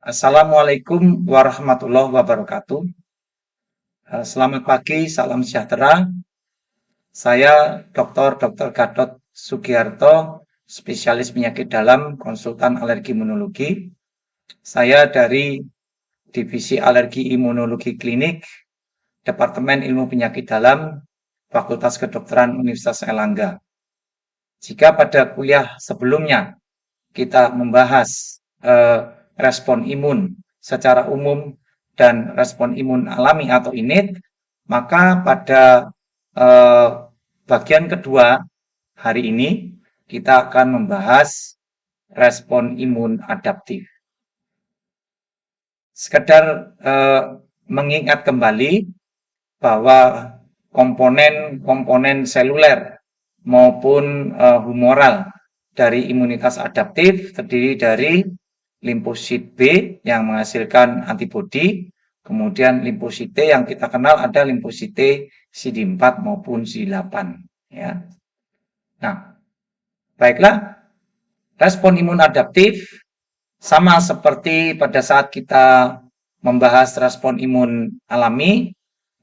Assalamualaikum warahmatullahi wabarakatuh. Selamat pagi, salam sejahtera. Saya Dr. Gatot Sugiharto, spesialis penyakit dalam, konsultan alergi imunologi. Saya dari Divisi Alergi Imunologi Klinik, Departemen Ilmu Penyakit Dalam, Fakultas Kedokteran Universitas Airlangga. Jika pada kuliah sebelumnya kita membahas respon imun secara umum dan respon imun alami atau innate, maka pada bagian kedua hari ini kita akan membahas respon imun adaptif. Sekedar mengingat kembali bahwa komponen-komponen seluler maupun humoral dari imunitas adaptif terdiri dari limfosit B yang menghasilkan antibodi, kemudian limfosit T yang kita kenal ada limfosit T CD4 maupun CD8. Ya. Nah, baiklah, respon imun adaptif sama seperti pada saat kita membahas respon imun alami.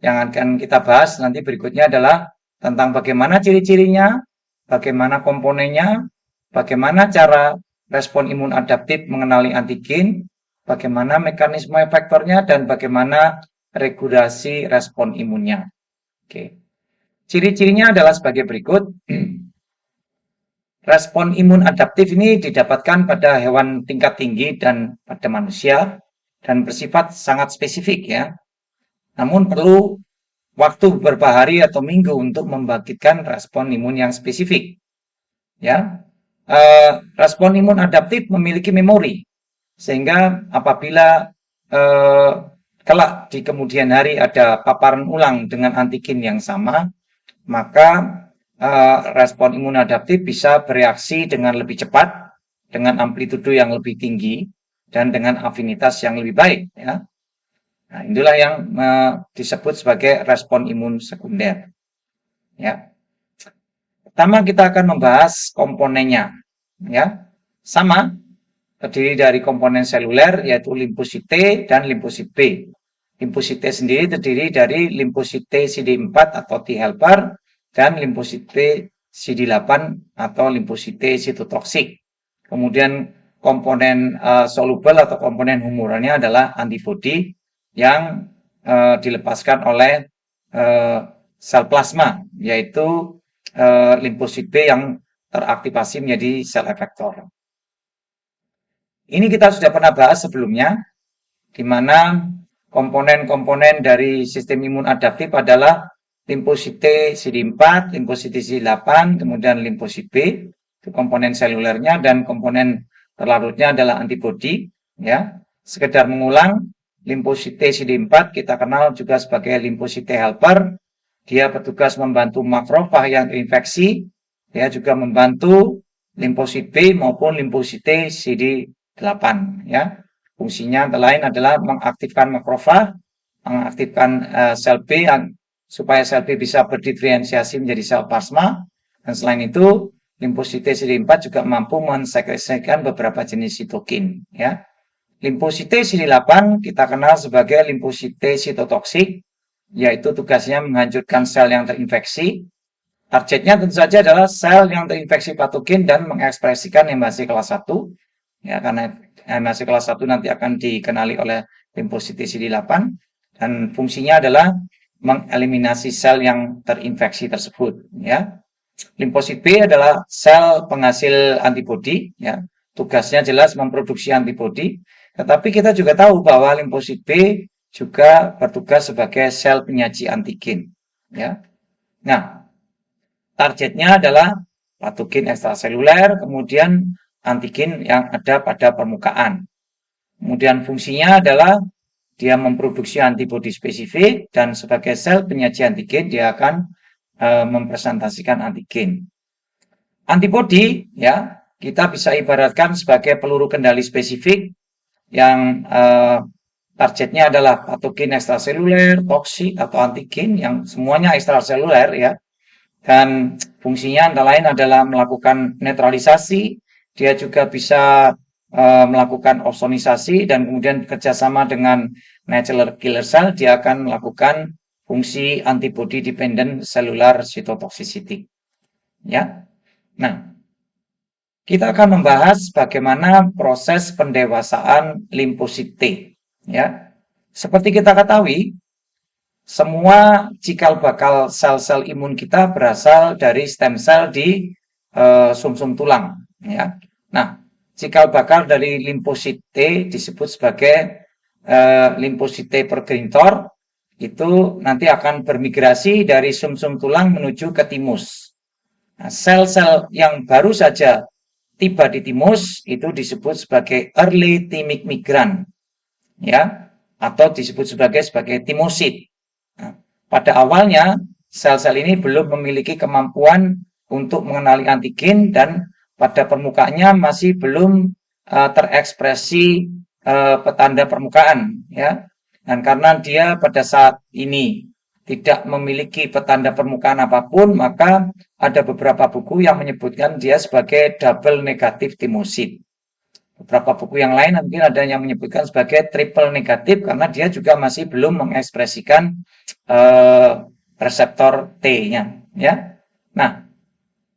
Yang akan kita bahas nanti berikutnya adalah tentang bagaimana ciri-cirinya, bagaimana komponennya, bagaimana cara respon imun adaptif mengenali antigen, bagaimana mekanisme efektornya, dan bagaimana regulasi respon imunnya. Oke. Ciri-cirinya adalah sebagai berikut. Respon imun adaptif ini didapatkan pada hewan tingkat tinggi dan pada manusia dan bersifat sangat spesifik ya. Namun perlu waktu beberapa hari atau minggu untuk membangkitkan respon imun yang spesifik. Ya, respon imun adaptif memiliki memori, sehingga apabila kelak di kemudian hari ada paparan ulang dengan antigen yang sama, maka respon imun adaptif bisa bereaksi dengan lebih cepat, dengan amplitudo yang lebih tinggi, dan dengan afinitas yang lebih baik. Ya. Nah, inilah yang disebut sebagai respon imun sekunder. Ya. Pertama kita akan membahas komponennya. Ya. Sama, terdiri dari komponen seluler yaitu limfosit T dan limfosit B. Limfosit T sendiri terdiri dari limfosit T CD4 atau T helper dan limfosit B CD8 atau limfosit T sitotoksik. Kemudian komponen soluble atau komponen humoralnya adalah antibodi yang dilepaskan oleh sel plasma, yaitu limfosit B yang teraktivasi menjadi sel efektor. Ini kita sudah pernah bahas sebelumnya, di mana komponen-komponen dari sistem imun adaptif adalah limfosit T CD4, limfosit T CD8, kemudian limfosit B, itu komponen selulernya, dan komponen terlarutnya adalah antibodi. Ya, sekedar mengulang, limfosit T CD4 kita kenal juga sebagai limfosit T helper. Dia bertugas membantu makrofag yang terinfeksi, dia juga membantu limfosit B maupun limfosit T CD8. Ya, fungsinya lain adalah mengaktifkan makrofag, mengaktifkan sel B supaya sel B bisa berdiferensiasi menjadi sel plasma. Dan selain itu, limfosit T CD4 juga mampu mensekresikan beberapa jenis sitokin. Ya. Limfosit T CD8 kita kenal sebagai limfosit T sitotoksik, yaitu tugasnya menghancurkan sel yang terinfeksi. Targetnya tentu saja adalah sel yang terinfeksi patogen dan mengekspresikan hematasi kelas 1. Ya, karena hematasi kelas 1 nanti akan dikenali oleh limfosit T CD8 dan fungsinya adalah mengeliminasi sel yang terinfeksi tersebut. Ya. Limfosit B adalah sel penghasil antibodi. Ya. Tugasnya jelas memproduksi antibodi. Tetapi kita juga tahu bahwa limfosit B juga bertugas sebagai sel penyaji antigen. Ya. Nah, targetnya adalah patogen ekstraseluler, kemudian antigen yang ada pada permukaan. Kemudian fungsinya adalah dia memproduksi antibodi spesifik dan sebagai sel penyaji antigen dia akan mempresentasikan antigen. Antibodi ya kita bisa ibaratkan sebagai peluru kendali spesifik yang targetnya adalah patogen ekstraseluler, toksik atau antigen yang semuanya ekstraseluler ya. Dan fungsinya antara lain adalah melakukan netralisasi, dia juga bisa melakukan opsonisasi dan kemudian bekerjasama dengan natural killer cell, dia akan melakukan fungsi antibody dependent cellular cytotoxicity. Ya. Nah, kita akan membahas bagaimana proses pendewasaan limfosit T. Ya. Seperti kita ketahui, semua cikal bakal sel-sel imun kita berasal dari stem cell di sumsum tulang. Ya. Nah, cikal bakal dari limfosit T disebut sebagai limfosit T progenitor, itu nanti akan bermigrasi dari sumsum tulang menuju ke timus. Nah, sel-sel yang baru saja tiba di timus itu disebut sebagai early thymic migrant, ya, atau disebut sebagai timosit. Nah, pada awalnya sel-sel ini belum memiliki kemampuan untuk mengenali antigen dan pada permukaannya masih belum terekspresi petanda permukaan, ya. Dan karena dia pada saat ini tidak memiliki petanda permukaan apapun, maka ada beberapa buku yang menyebutkan dia sebagai double negatif timosit. Beberapa buku yang lain mungkin ada yang menyebutkan sebagai triple negatif karena dia juga masih belum mengekspresikan reseptor T-nya. Ya. Nah,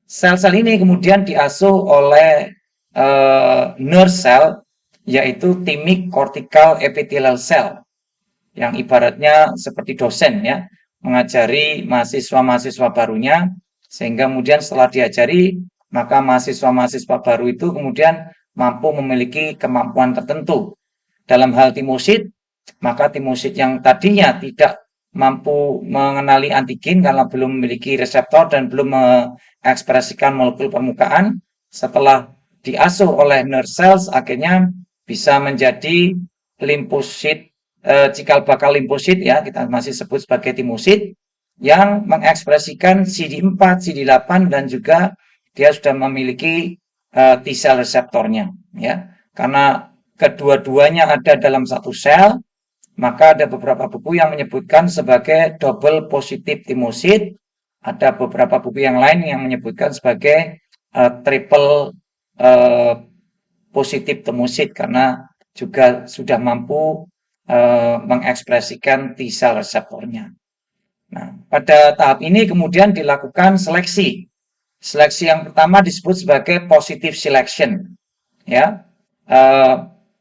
sel-sel ini kemudian diasuh oleh nerve cell, yaitu thymic cortical epithelial cell, yang ibaratnya seperti dosen, ya, mengajari mahasiswa-mahasiswa barunya, sehingga kemudian setelah diajari, maka mahasiswa-mahasiswa baru itu kemudian mampu memiliki kemampuan tertentu. Dalam hal timosit, maka timosit yang tadinya tidak mampu mengenali antigen karena belum memiliki reseptor dan belum mengekspresikan molekul permukaan, setelah diasuh oleh nerve cells, akhirnya bisa menjadi limfosit, cikal bakal limfosit, ya, kita masih sebut sebagai timosit, yang mengekspresikan CD4, CD8 dan juga dia sudah memiliki T-cell reseptornya, ya. Karena kedua-duanya ada dalam satu sel, maka ada beberapa buku yang menyebutkan sebagai double positif timosit, ada beberapa buku yang lain yang menyebutkan sebagai triple positif timosit karena juga sudah mampu mengekspresikan T-cell reseptornya. Nah, pada tahap ini kemudian dilakukan seleksi. Seleksi yang pertama disebut sebagai positive selection, ya,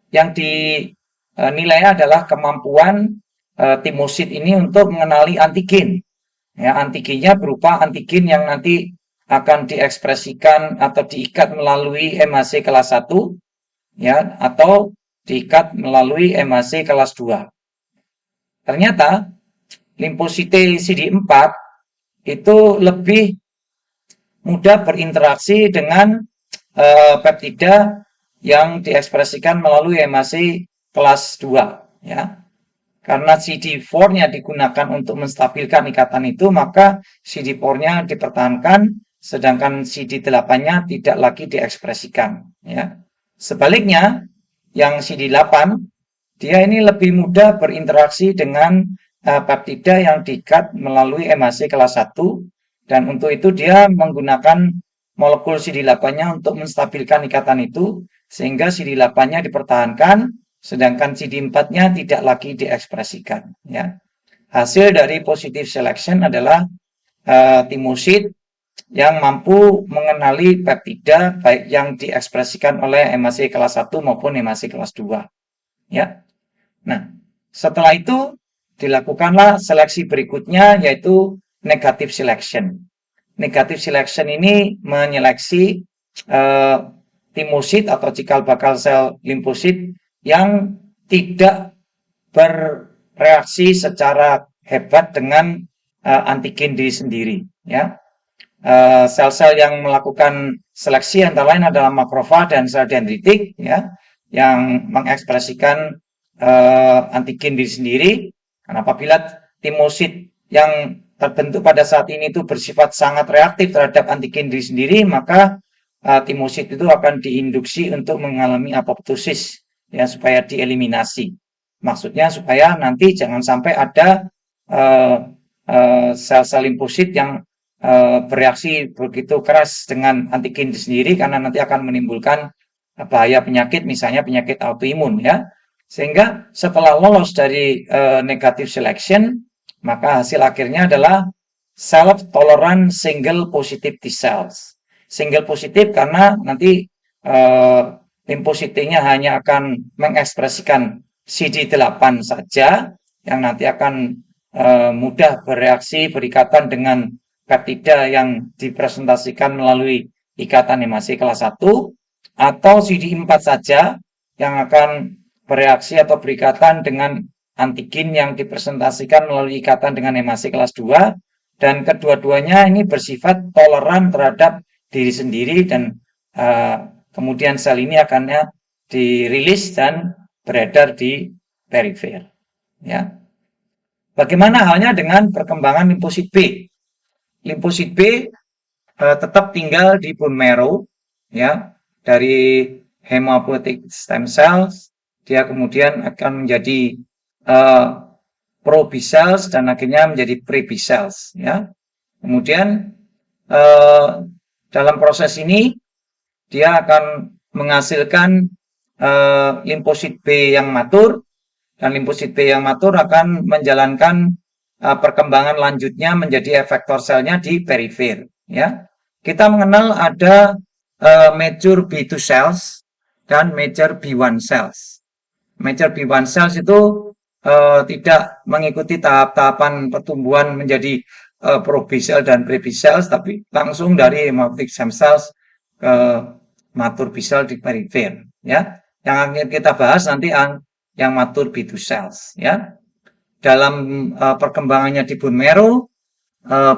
yang dinilai adalah kemampuan timosit ini untuk mengenali antigen. Ya, antigennya berupa antigen yang nanti akan diekspresikan atau diikat melalui MHC kelas 1, ya, atau diikat melalui MHC kelas 2. Ternyata limfosit CD4 itu lebih mudah berinteraksi dengan peptida yang diekspresikan melalui MHC kelas 2, ya. Karena CD4-nya digunakan untuk menstabilkan ikatan itu, maka CD4-nya dipertahankan, sedangkan CD8-nya tidak lagi diekspresikan, ya. Sebaliknya, yang CD8, dia ini lebih mudah berinteraksi dengan peptida yang diikat melalui MHC kelas 1, dan untuk itu dia menggunakan molekul CD8-nya untuk menstabilkan ikatan itu, sehingga CD8-nya dipertahankan, sedangkan CD4-nya tidak lagi diekspresikan. Ya. Hasil dari positive selection adalah timosit yang mampu mengenali peptida baik yang diekspresikan oleh MHC kelas 1 maupun MHC kelas 2. Ya. Nah, setelah itu dilakukanlah seleksi berikutnya, yaitu negative selection. Negative selection ini menyeleksi timosit atau cikal bakal sel limfosit yang tidak bereaksi secara hebat dengan antigen diri sendiri, ya. Sel-sel yang melakukan seleksi antara lain adalah makrofag dan sel dendritik, ya, yang mengekspresikan antigen diri sendiri. Karena apabila timosit yang terbentuk pada saat ini itu bersifat sangat reaktif terhadap antigen diri sendiri, maka timosit itu akan diinduksi untuk mengalami apoptosis, ya, supaya dieliminasi. Maksudnya supaya nanti jangan sampai ada sel-sel limfosit yang bereaksi begitu keras dengan antigen sendiri, karena nanti akan menimbulkan bahaya penyakit, misalnya penyakit autoimun ya. Sehingga setelah lolos dari negative selection, maka hasil akhirnya adalah self-tolerant single positive T cells. Single positif karena nanti limfositenya hanya akan mengekspresikan CD8 saja, yang nanti akan mudah bereaksi, berikatan dengan peptida yang dipresentasikan melalui ikatan hemasi kelas 1, atau CD4 saja yang akan bereaksi atau berikatan dengan antigen yang dipresentasikan melalui ikatan dengan hemasi kelas 2, dan kedua-duanya ini bersifat toleran terhadap diri sendiri, dan kemudian sel ini akan dirilis dan beredar di perifer. Ya. Bagaimana halnya dengan perkembangan limfosit B? Limfosit B tetap tinggal di bone marrow, ya, dari hematopoietic stem cells, dia kemudian akan menjadi pro B cells dan akhirnya menjadi pre B cells, ya. Kemudian dalam proses ini dia akan menghasilkan limfosit B yang matur, dan limfosit B yang matur akan menjalankan perkembangan lanjutnya menjadi efektor selnya di perifer. Ya, kita mengenal ada mature B2 cells dan mature B1 cells. Mature B1 cells itu tidak mengikuti tahap-tahapan pertumbuhan menjadi pro B cell dan pre B cells, tapi langsung dari hematopoietic stem cells ke mature B cell di perifer. Ya, yang akan kita bahas nanti yang mature B2 cells. Ya, dalam perkembangannya di bone marrow,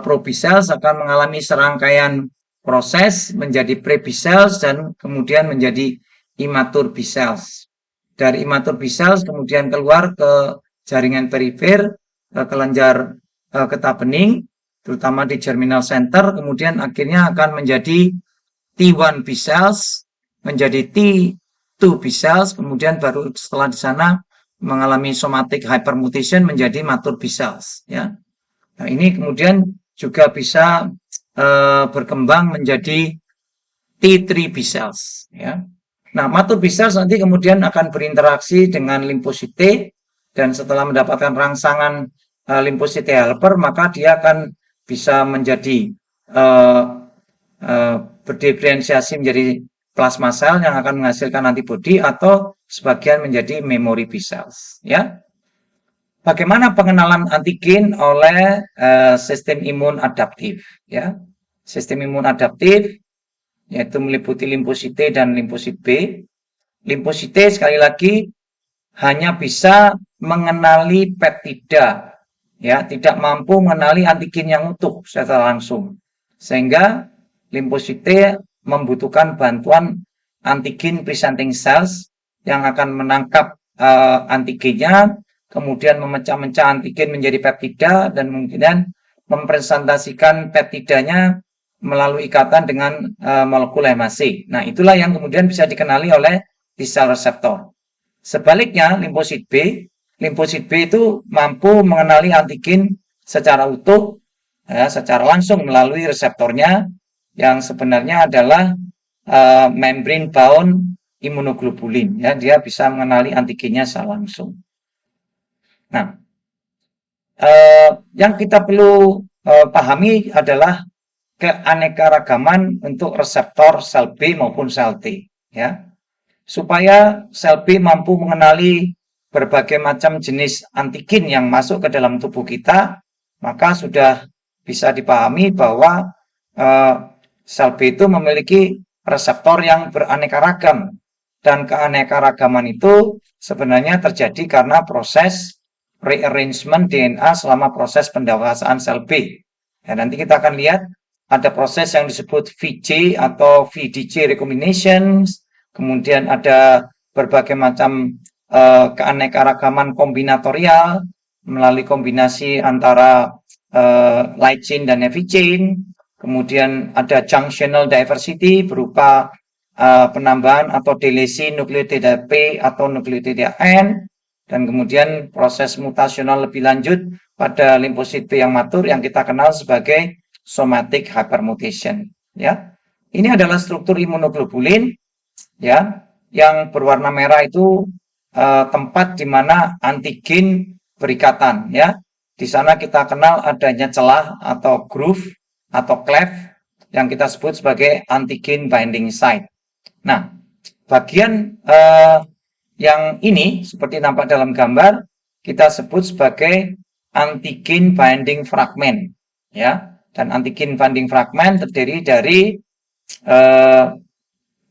pro B cells akan mengalami serangkaian proses menjadi pre B cells dan kemudian menjadi immature B cells. Dari immature B cells kemudian keluar ke jaringan perifer, ke kelenjar getah bening, terutama di germinal center, kemudian akhirnya akan menjadi T1 B cells, menjadi T2 B cells, kemudian baru setelah di sana mengalami somatic hypermutation menjadi mature B cells. Ya. Nah, ini kemudian juga bisa berkembang menjadi T3 B cells. Ya. Nah, mature B cells nanti kemudian akan berinteraksi dengan limfosit T, dan setelah mendapatkan rangsangan limfosit T helper, maka dia akan bisa menjadi berdiferensiasi menjadi plasma cell yang akan menghasilkan antibodi, atau sebagian menjadi memory B cells. Ya. Bagaimana pengenalan antigen oleh sistem imun adaptif? Ya, sistem imun adaptif yaitu meliputi limfosit T dan limfosit B. Limfosit T sekali lagi hanya bisa mengenali peptida, ya, tidak mampu mengenali antigen yang utuh secara langsung. Sehingga limfosit T membutuhkan bantuan antigen presenting cells yang akan menangkap antigennya, kemudian memecah-mecah antigen menjadi peptida, dan kemudian mempresentasikan peptidanya melalui ikatan dengan molekul hemasi. Nah, itulah yang kemudian bisa dikenali oleh T-cell receptor. Sebaliknya, limfosit B itu mampu mengenali antigen secara utuh, ya, secara langsung melalui reseptornya, yang sebenarnya adalah membrane bound immunoglobulin. Ya, dia bisa mengenali antigennya secara langsung. Nah, yang kita perlu pahami adalah keanekaragaman untuk reseptor sel B maupun sel T. Ya, supaya sel B mampu mengenali berbagai macam jenis antigen yang masuk ke dalam tubuh kita, maka sudah bisa dipahami bahwa sel B itu memiliki reseptor yang beraneka ragam, dan keanekaragaman itu sebenarnya terjadi karena proses rearrangement DNA selama proses pendewasaan sel B. Ya, nanti kita akan lihat ada proses yang disebut VJ atau VDJ recombination, kemudian ada berbagai macam keanekaragaman kombinatorial melalui kombinasi antara light chain dan heavy chain. Kemudian ada junctional diversity berupa penambahan atau delesi nukleotida P atau nukleotida N, dan kemudian proses mutasional lebih lanjut pada limfosit B yang matur yang kita kenal sebagai somatic hypermutation. Ya, ini adalah struktur imunoglobulin. Ya, yang berwarna merah itu tempat di mana antigen berikatan ya. Di sana kita kenal adanya celah atau groove atau cleft yang kita sebut sebagai antigen binding site. Nah, bagian yang ini seperti nampak dalam gambar kita sebut sebagai antigen binding fragment ya. Dan antigen binding fragment terdiri dari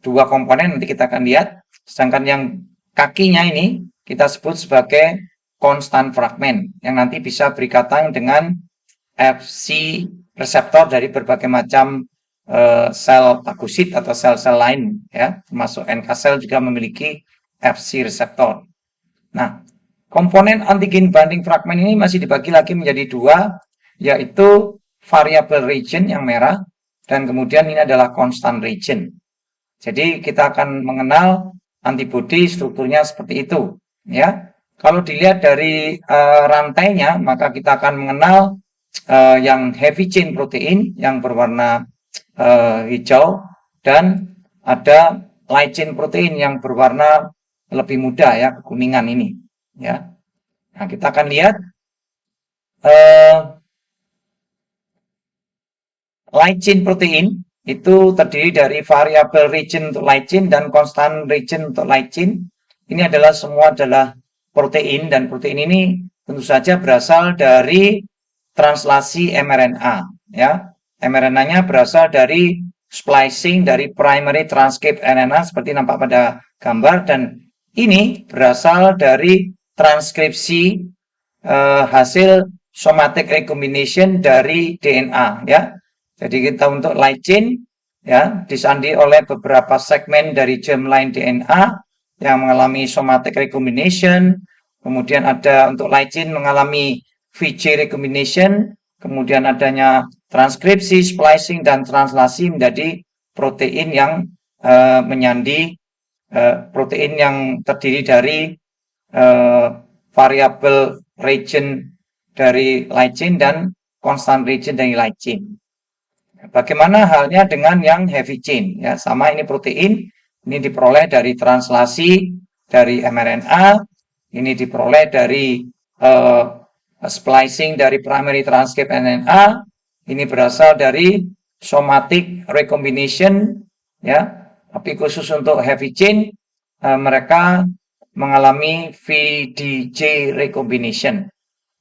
dua komponen, nanti kita akan lihat. Sedangkan yang kakinya ini kita sebut sebagai constant fragment yang nanti bisa berikatan dengan Fc reseptor dari berbagai macam sel fagosit atau sel-sel lain ya, termasuk NK sel juga memiliki Fc reseptor. Nah, komponen antigen binding fragment ini masih dibagi lagi menjadi dua, yaitu variable region yang merah dan kemudian ini adalah constant region. Jadi kita akan mengenal antibodi strukturnya seperti itu ya. Kalau dilihat dari rantainya maka kita akan mengenal yang heavy chain protein yang berwarna hijau dan ada light chain protein yang berwarna lebih muda ya, kekuningan ini ya. Nah, kita akan lihat light chain protein itu terdiri dari variable region untuk light chain dan constant region untuk light chain. Ini adalah semua adalah protein dan protein ini tentu saja berasal dari translasi mRNA ya. mRNA-nya berasal dari splicing dari primary transcript RNA seperti nampak pada gambar dan ini berasal dari transkripsi hasil somatic recombination dari DNA ya. Jadi kita untuk light chain ya disandi oleh beberapa segmen dari germline DNA yang mengalami somatic recombination, kemudian ada untuk light chain mengalami VJ recombination, kemudian adanya transkripsi, splicing dan translasi menjadi protein yang menyandi protein yang terdiri dari variable region dari light chain dan constant region dari light chain. Bagaimana halnya dengan yang heavy chain? Ya, sama ini protein, ini diperoleh dari translasi dari mRNA, ini diperoleh dari splicing dari primary transcript RNA, ini berasal dari somatic recombination, ya. Tapi khusus untuk heavy chain, mereka mengalami VDJ recombination.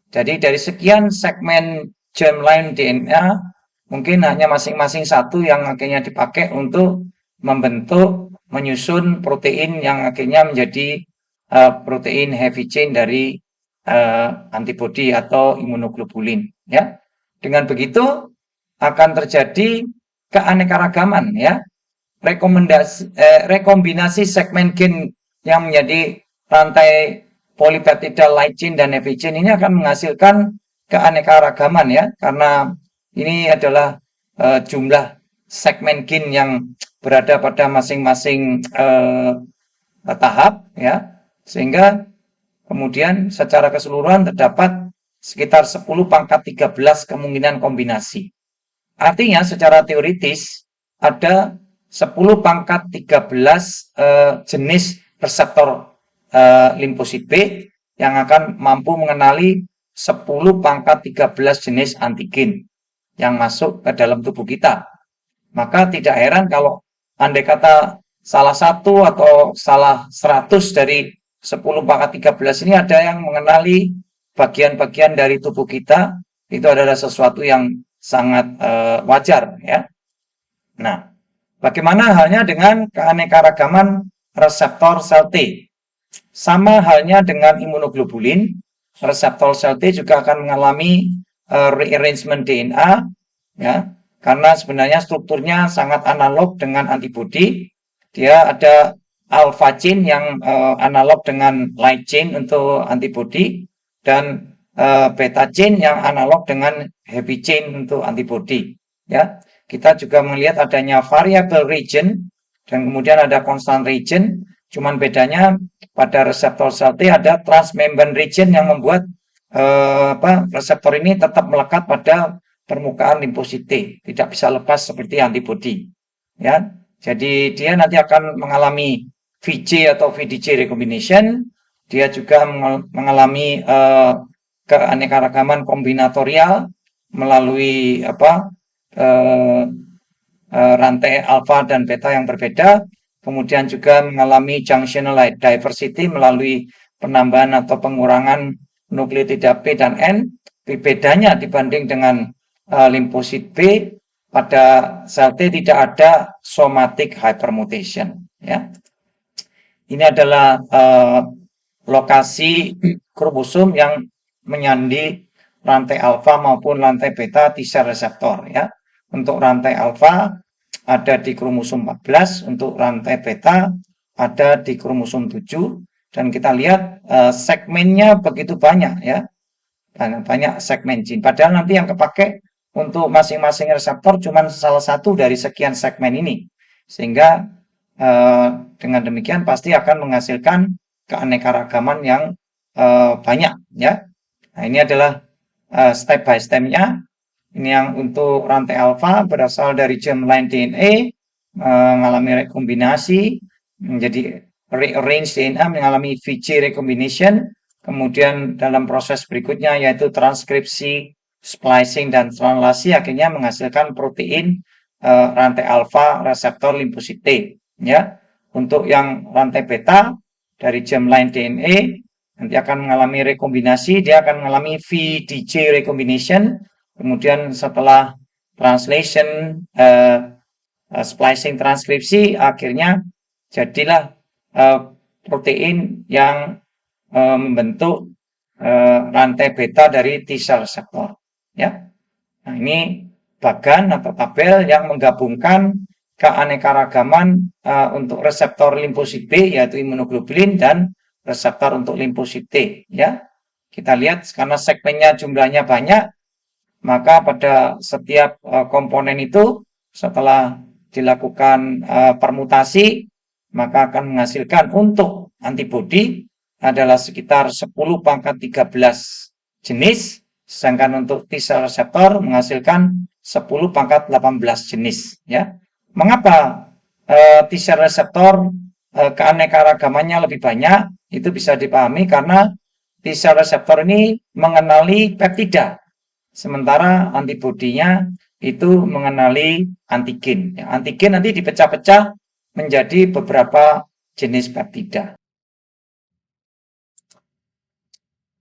Jadi dari sekian segmen germline DNA, mungkin hanya masing-masing satu yang akhirnya dipakai untuk membentuk, menyusun protein yang akhirnya menjadi protein heavy chain dari antibodi atau imunoglobulin. Ya, dengan begitu akan terjadi keanekaragaman, ya, rekombinasi segmen gen yang menjadi rantai polypeptidal light chain dan heavy chain ini akan menghasilkan keanekaragaman ya, karena ini adalah jumlah segmen gen yang berada pada masing-masing tahap ya, sehingga kemudian secara keseluruhan terdapat sekitar 10 pangkat 13 kemungkinan kombinasi. Artinya secara teoritis ada 10 pangkat 13 jenis reseptor limfosit B yang akan mampu mengenali 10 pangkat 13 jenis antigen yang masuk ke dalam tubuh kita. Maka tidak heran kalau andai kata salah satu atau salah 100 dari 10 pangkat 13 ini ada yang mengenali bagian-bagian dari tubuh kita, itu adalah sesuatu yang sangat wajar ya. Nah, bagaimana halnya dengan keanekaragaman reseptor sel T? Sama halnya dengan imunoglobulin, reseptor sel T juga akan mengalami rearrangement DNA, ya, karena sebenarnya strukturnya sangat analog dengan antibodi. Dia ada alpha chain yang analog dengan light chain untuk antibodi dan beta chain yang analog dengan heavy chain untuk antibodi. Ya, kita juga melihat adanya variable region dan kemudian ada constant region. Cuman bedanya pada reseptor sel T ada transmembrane region yang membuat reseptor ini tetap melekat pada permukaan limfosit T, tidak bisa lepas seperti antibodi. Ya, jadi dia nanti akan mengalami VJ atau VDJ recombination, dia juga mengalami keanekaragaman kombinatorial melalui rantai alfa dan beta yang berbeda, kemudian juga mengalami junctional diversity melalui penambahan atau pengurangan nukleotida P dan N. Bedanya dibanding dengan limfosit B, pada sel T tidak ada somatic hypermutation. Ya. Ini adalah lokasi kromosom yang menyandi rantai alfa maupun rantai beta T-cell reseptor. Ya. Untuk rantai alfa ada di kromosom 14, untuk rantai beta ada di kromosom 7, dan kita lihat segmennya begitu banyak, ya, banyak segmen gene. Padahal nanti yang kepake untuk masing-masing reseptor cuma salah satu dari sekian segmen ini, sehingga dengan demikian pasti akan menghasilkan keanekaragaman yang banyak, ya. Nah, ini adalah step by step-nya. Ini yang untuk rantai alfa berasal dari germline DNA, mengalami rekombinasi menjadi rearrange DNA, mengalami VJ recombination. Kemudian dalam proses berikutnya yaitu transkripsi, splicing, dan translasi akhirnya menghasilkan protein rantai alfa reseptor limfosit T. Ya, untuk yang rantai beta dari germline DNA nanti akan mengalami rekombinasi, dia akan mengalami VDJ recombination. Kemudian setelah translation, splicing, transkripsi, akhirnya jadilah protein yang membentuk rantai beta dari T-cell reseptor. Ya. Nah, ini bagan atau tabel yang menggabungkan keanekaragaman untuk reseptor limfosit B, yaitu imunoglobulin, dan reseptor untuk limfosit T. Ya. Kita lihat karena segmennya jumlahnya banyak, maka pada setiap komponen itu setelah dilakukan permutasi, maka akan menghasilkan untuk antibodi adalah sekitar 10 pangkat 13 jenis, sedangkan untuk T-cell reseptor menghasilkan 10 pangkat 18 jenis. Ya. Mengapa T-cell reseptor keanekaragamannya lebih banyak? Itu bisa dipahami karena T-cell reseptor ini mengenali peptida, sementara antibodinya itu mengenali antigen. Ya, antigen nanti dipecah-pecah menjadi beberapa jenis peptida.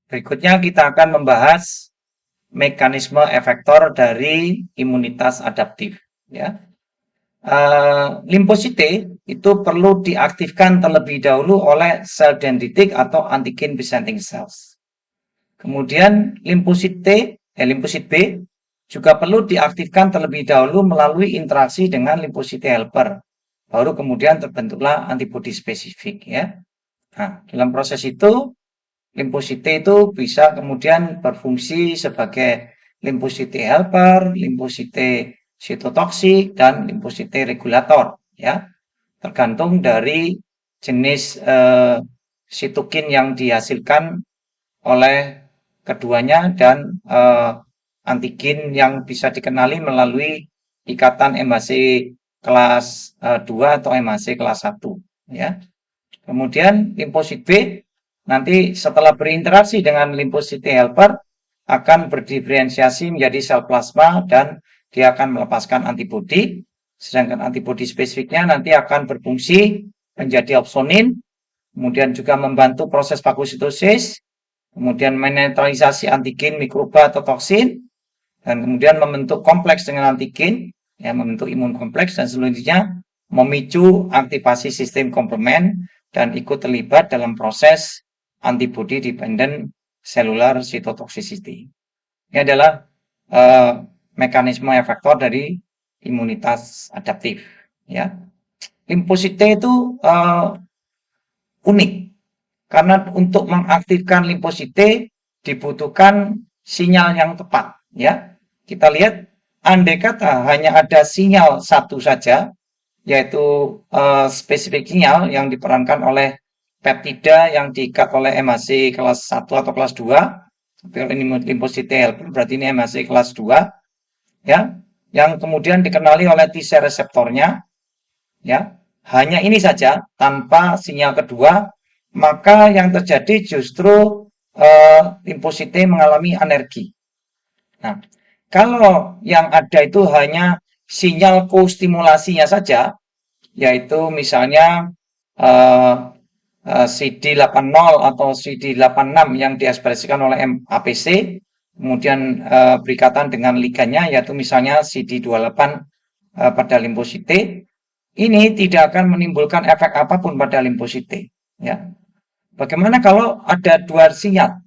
Berikutnya kita akan membahas mekanisme efektor dari imunitas adaptif. Ya. Limfosit T itu perlu diaktifkan terlebih dahulu oleh sel dendritik atau antigen presenting cells. Kemudian limfosit B juga perlu diaktifkan terlebih dahulu melalui interaksi dengan limfosit helper. Baru kemudian terbentuklah antibodi spesifik, ya. Nah, dalam proses itu limfosit T itu bisa kemudian berfungsi sebagai limfosit helper, limfosit sitotoksik, dan limfosit regulator, ya. Tergantung dari jenis sitokin yang dihasilkan oleh keduanya dan antigen yang bisa dikenali melalui ikatan MHC kelas 2 atau MHC kelas 1, ya. Kemudian limfosit B nanti setelah berinteraksi dengan limfosit helper akan berdiferensiasi menjadi sel plasma dan dia akan melepaskan antibodi, sedangkan antibodi spesifiknya nanti akan berfungsi menjadi opsonin, kemudian juga membantu proses fagositosis, kemudian menetralisasi antigen, mikroba atau toksin, dan kemudian membentuk kompleks dengan antigen, ya, membentuk imun kompleks, dan selanjutnya memicu aktivasi sistem komplement dan ikut terlibat dalam proses antibody dependent cellular cytotoxicity. Ini adalah mekanisme efektor dari imunitas adaptif. Ya. Limfosit T itu unik, karena untuk mengaktifkan limfosit T dibutuhkan sinyal yang tepat. Ya, kita lihat, andai kata hanya ada sinyal satu saja, yaitu spesifik sinyal yang diperankan oleh peptida yang diikat oleh MHC kelas 1 atau kelas 2, ini limfosit T helper, berarti ini MHC kelas 2, ya, yang kemudian dikenali oleh T-cell reseptornya, ya. hanya ini saja tanpa sinyal kedua, maka yang terjadi justru limfosite mengalami anergi. Nah, kalau yang ada itu hanya sinyal kostimulasinya saja, yaitu misalnya eh, CD80 atau CD86 yang diekspresikan oleh APC, kemudian berikatan dengan ligannya, yaitu misalnya CD28 pada limfosite, ini tidak akan menimbulkan efek apapun pada limfosite. Ya. Bagaimana kalau ada dua sinyal,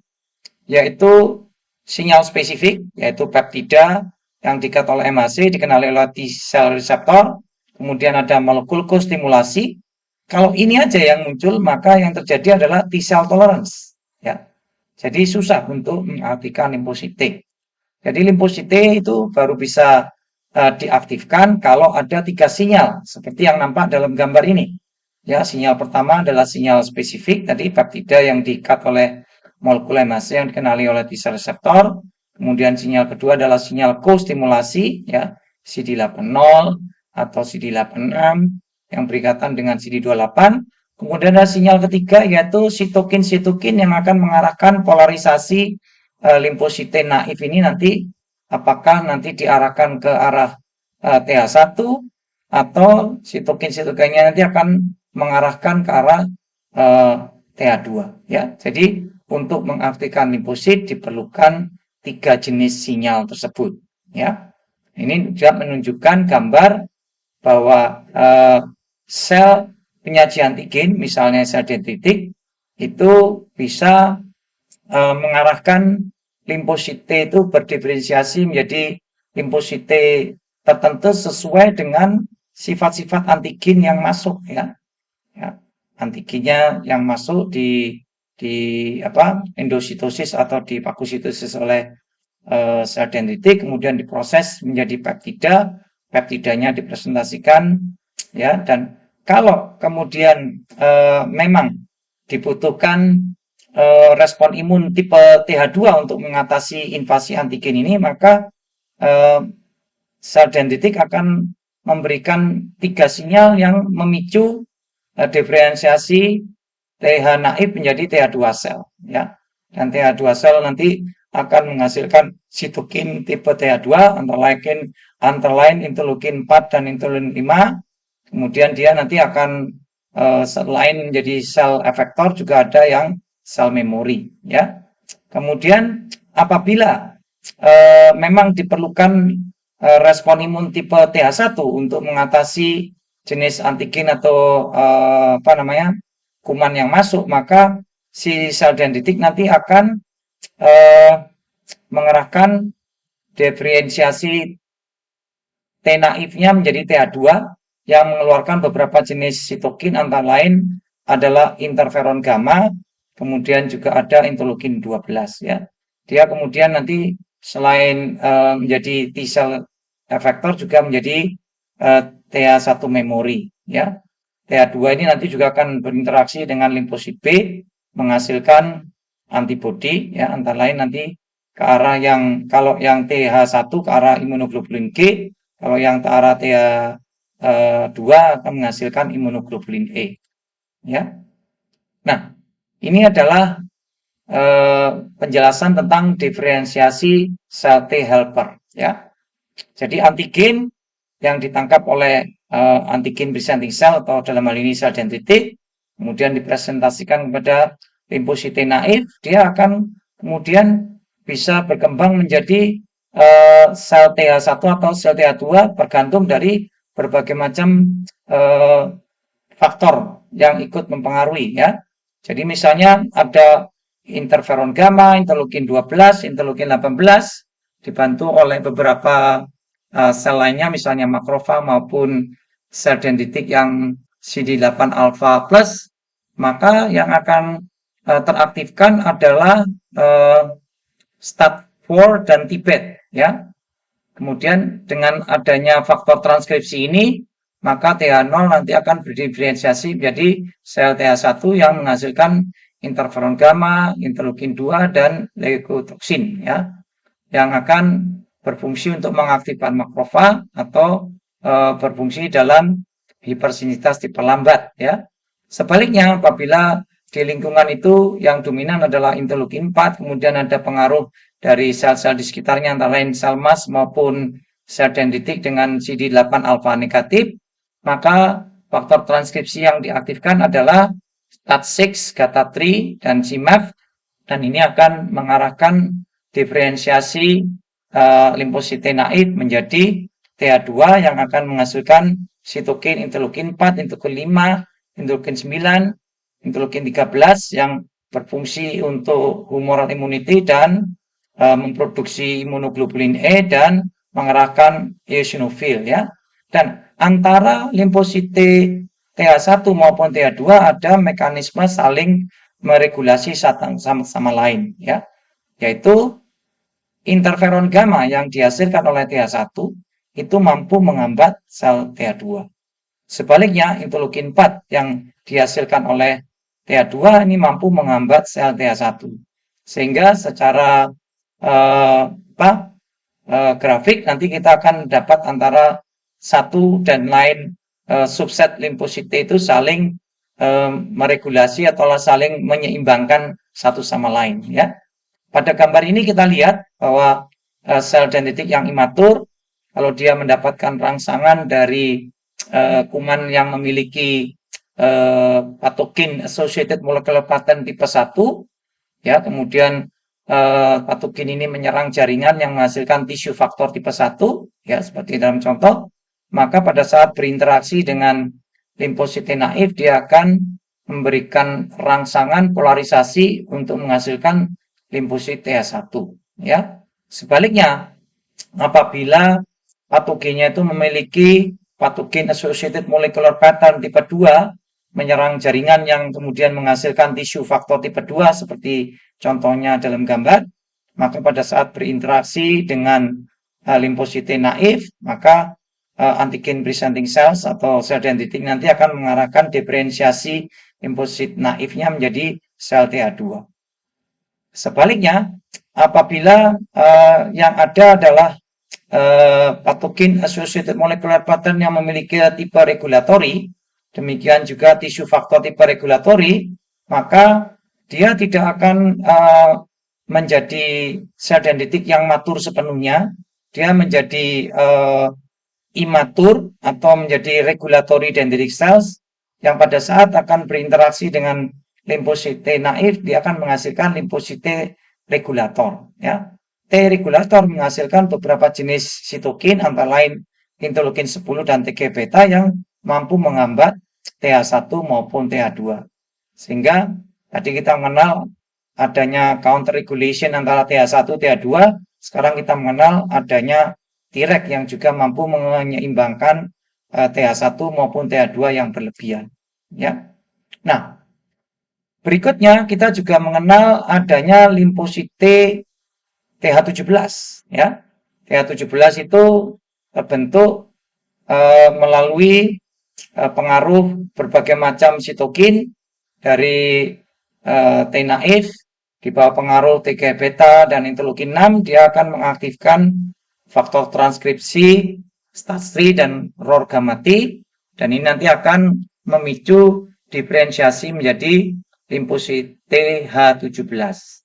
yaitu sinyal spesifik, yaitu peptida yang diikat oleh MHC, dikenali oleh T-cell receptor, kemudian ada molekul kostimulasi. Kalau ini aja yang muncul, maka yang terjadi adalah T-cell tolerance. Ya. Jadi susah untuk mengartikan limfosite. Jadi limfosite itu baru bisa diaktifkan kalau ada 3 sinyal, seperti yang nampak dalam gambar ini. Ya, sinyal pertama adalah sinyal spesifik, tadi peptida yang diikat oleh molekul MHC yang dikenali oleh T-cell receptor. Kemudian sinyal kedua adalah sinyal kostimulasi, ya, CD80 atau CD86 yang berikatan dengan CD28. Kemudian ada sinyal ketiga yaitu sitokin-sitokin yang akan mengarahkan polarisasi limfosite naif ini nanti apakah nanti diarahkan ke arah TH1 atau sitokin-sitokinnya nanti akan mengarahkan ke arah TH2 ya. Jadi untuk mengaktifkan limfosit diperlukan 3 jenis sinyal tersebut ya. Ini juga menunjukkan gambar bahwa sel penyaji antigen misalnya sel dendritik itu bisa mengarahkan limfosite itu berdiferensiasi menjadi limfosite tertentu sesuai dengan sifat-sifat antigen yang masuk ya. Ya, antigennya yang masuk di endositosis atau di fagositosis oleh sel dendritik, kemudian diproses menjadi peptida, peptidanya dipresentasikan ya, dan kalau kemudian memang dibutuhkan respon imun tipe TH2 untuk mengatasi invasi antigen ini, maka sel dendritik akan memberikan 3 sinyal yang memicu diferensiasi TH naif menjadi TH2 sel ya. Dan TH2 sel nanti akan menghasilkan sitokin tipe TH2 antara lain interleukin 4 dan interleukin 5. Kemudian dia nanti akan selain menjadi sel efektor juga ada yang sel memori ya. Kemudian apabila memang diperlukan respon imun tipe TH1 untuk mengatasi jenis antigen atau kuman yang masuk, maka si sel dendritik nanti akan mengerahkan diferensiasi T naifnya menjadi TH2 yang mengeluarkan beberapa jenis sitokin antara lain adalah interferon gamma, kemudian juga ada interleukin 12 ya. Dia kemudian nanti selain menjadi T-cell effector juga menjadi TH1 memori ya. TH2 ini nanti juga akan berinteraksi dengan limfosit B menghasilkan antibodi ya, antara lain nanti ke arah yang kalau yang TH1 ke arah imunoglobulin G, kalau yang ke arah TH2 akan menghasilkan imunoglobulin E ya. Nah, ini adalah penjelasan tentang diferensiasi sel T helper ya. Jadi antigen yang ditangkap oleh antigen presenting cell atau dalam hal ini sel dendritik, kemudian dipresentasikan kepada limfosite naif, dia akan kemudian bisa berkembang menjadi sel TH1 atau sel TH2 bergantung dari berbagai macam faktor yang ikut mempengaruhi ya. Jadi misalnya ada interferon gamma, interleukin 12, interleukin 18 dibantu oleh beberapa sel lainnya misalnya makrofag maupun sel dendritik yang CD8 alpha plus, maka yang akan teraktifkan adalah STAT4 dan TIBET ya. Kemudian dengan adanya faktor transkripsi ini, maka TH0 nanti akan berdiferensiasi menjadi sel TH1 yang menghasilkan interferon gamma, interleukin 2 dan leukotoksin ya, yang akan berfungsi untuk mengaktifkan makrofag atau berfungsi dalam hipersensitivitas diperlambat ya. Sebaliknya apabila di lingkungan itu yang dominan adalah interleukin 4, kemudian ada pengaruh dari sel-sel di sekitarnya antara lain sel MAS maupun sel dendritik dengan CD8 alfa negatif, maka faktor transkripsi yang diaktifkan adalah STAT6, GATA3, dan CMAF, dan ini akan mengarahkan diferensiasi limfosite naif menjadi TH2 yang akan menghasilkan sitokin interleukin 4, interleukin 5, interleukin 9, interleukin 13 yang berfungsi untuk humoral immunity dan memproduksi imunoglobulin E dan mengerahkan eosinofil ya. Dan antara limfosite TH1 maupun TH2 ada mekanisme saling meregulasi satu sama lain ya. Yaitu interferon gamma yang dihasilkan oleh TH1 itu mampu menghambat sel TH2. Sebaliknya, interleukin 4 yang dihasilkan oleh TH2 ini mampu menghambat sel TH1. Sehingga secara grafik nanti kita akan dapat antara satu dan lain subset limfosite itu saling meregulasi atau saling menyeimbangkan satu sama lain ya. Pada gambar ini kita lihat bahwa sel dendritik yang imatur kalau dia mendapatkan rangsangan dari kuman yang memiliki patogen associated molecular pattern tipe 1 ya, kemudian patogen ini menyerang jaringan yang menghasilkan tisu faktor tipe 1 ya, seperti dalam contoh, maka pada saat berinteraksi dengan limfosite naif dia akan memberikan rangsangan polarisasi untuk menghasilkan limfosit TH1 ya. Sebaliknya apabila patogennya itu memiliki patogen associated molecular pattern tipe 2 menyerang jaringan yang kemudian menghasilkan tisu faktor tipe 2 seperti contohnya dalam gambar, maka pada saat berinteraksi dengan limfosite naif, maka antigen presenting cells atau sel dendritik nanti akan mengarahkan diferensiasi limfosit naifnya menjadi sel TH2. Sebaliknya, apabila yang ada adalah patogen associated molecular pattern yang memiliki tipe regulatori, demikian juga tisu faktor tipe regulatori, maka dia tidak akan menjadi sel dendritik yang matur sepenuhnya, dia menjadi imatur atau menjadi regulatory dendritic cells yang pada saat akan berinteraksi dengan limfosite naif, dia akan menghasilkan limfosite regulator ya. T regulator menghasilkan beberapa jenis sitokin antara lain interleukin 10 dan TG beta yang mampu menghambat TH1 maupun TH2. Sehingga tadi kita mengenal adanya counter regulation antara TH1 TH2, sekarang kita mengenal adanya Treg yang juga mampu menyeimbangkan TH1 maupun TH2 yang berlebihan ya. Nah, berikutnya kita juga mengenal adanya limfosite TH17 ya. TH17 itu terbentuk melalui pengaruh berbagai macam sitokin dari T naif di bawah pengaruh TG beta dan interleukin 6, dia akan mengaktifkan faktor transkripsi STAT3 dan ROR gamma T, dan ini nanti akan memicu diferensiasi menjadi limfosite H17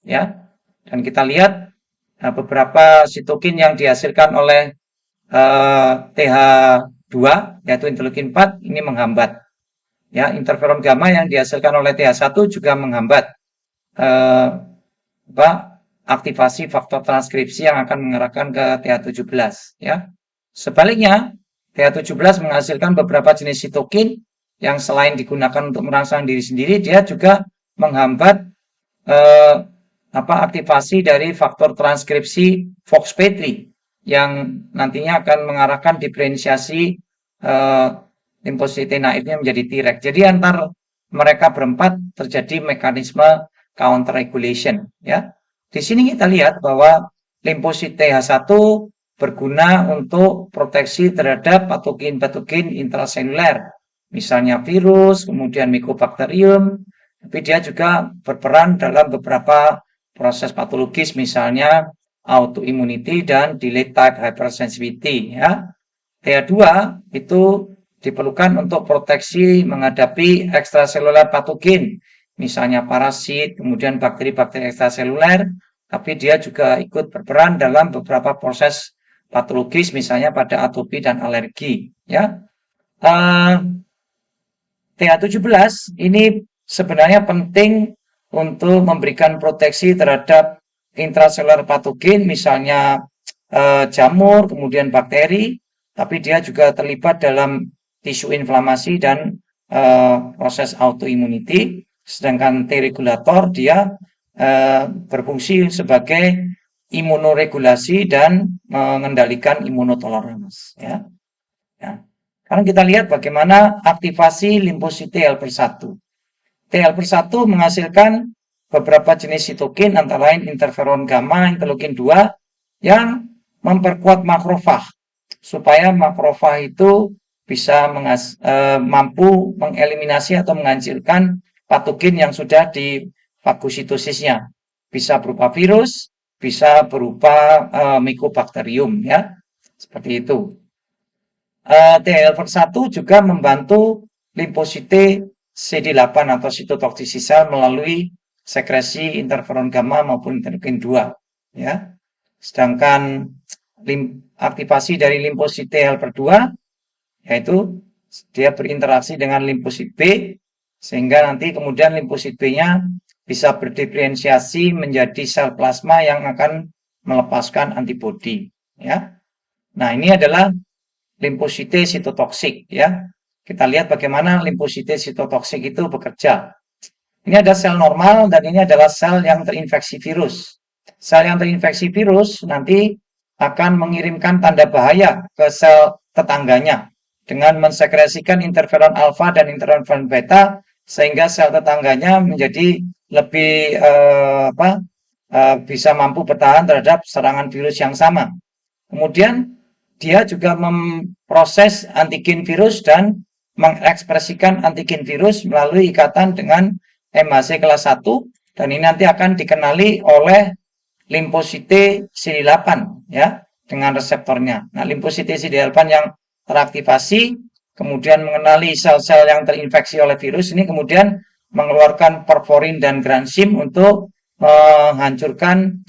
ya. Dan kita lihat beberapa sitokin yang dihasilkan oleh TH2 yaitu interleukin 4 ini menghambat ya. Interferon gamma yang dihasilkan oleh TH1 juga menghambat aktivasi faktor transkripsi yang akan mengarahkan ke TH17 ya. Sebaliknya, TH17 menghasilkan beberapa jenis sitokin yang selain digunakan untuk merangsang diri sendiri, dia juga menghambat aktivasi dari faktor transkripsi FOXP3 yang nantinya akan mengarahkan diferensiasi limfosite naifnya menjadi Treg. Jadi antar mereka berempat terjadi mekanisme counter regulation ya. Di sini kita lihat bahwa limfosit TH1 berguna untuk proteksi terhadap patogen-patogen intraseluler, misalnya virus, kemudian mycobacterium, tapi dia juga berperan dalam beberapa proses patologis, misalnya autoimmunity dan delayed type hypersensitivity ya. TH2 itu diperlukan untuk proteksi menghadapi ekstraseluler patogen, misalnya parasit, kemudian bakteri-bakteri ekstraseluler, tapi dia juga ikut berperan dalam beberapa proses patologis, misalnya pada atopi dan alergi. Ya, TH17 ini sebenarnya penting untuk memberikan proteksi terhadap intraseluler patogen, misalnya jamur, kemudian bakteri, tapi dia juga terlibat dalam tisu inflamasi dan proses autoimmunity. Sedangkan T regulator dia berfungsi sebagai imunoregulasi dan mengendalikan imunotoleransi. Ya. Ya. Sekarang kita lihat bagaimana aktivasi limfosit T helper 1. T helper 1 menghasilkan beberapa jenis sitokin antara lain interferon gamma, interleukin 2 yang memperkuat makrofag supaya makrofag itu bisa mampu mengeliminasi atau menghancurkan patogen yang sudah di fagositosisnya. Bisa berupa virus, bisa berupa mycobacterium, ya. Seperti itu. T helper 1 juga membantu limfosit CD8 atau sitotoksisi sel melalui sekresi interferon gamma maupun interleukin 2, ya. Sedangkan aktivasi dari limfosit T helper 2 yaitu dia berinteraksi dengan limfosit B sehingga nanti kemudian limfosit B-nya bisa berdiferensiasi menjadi sel plasma yang akan melepaskan antibodi, ya. Nah, ini adalah limfosite sitotoksik, ya. Kita lihat bagaimana limfosite sitotoksik itu bekerja. Ini ada sel normal dan ini adalah sel yang terinfeksi virus. Sel yang terinfeksi virus nanti akan mengirimkan tanda bahaya ke sel tetangganya dengan mensekresikan interferon alfa dan interferon beta sehingga sel tetangganya menjadi lebih bisa mampu bertahan terhadap serangan virus yang sama. Kemudian dia juga memproses antigen virus dan mengekspresikan antigen virus melalui ikatan dengan MHC kelas 1 dan ini nanti akan dikenali oleh limfosite CD8, ya, dengan reseptornya. Nah, limfosite CD8 yang teraktivasi kemudian mengenali sel-sel yang terinfeksi oleh virus ini kemudian mengeluarkan porforin dan gransim untuk menghancurkan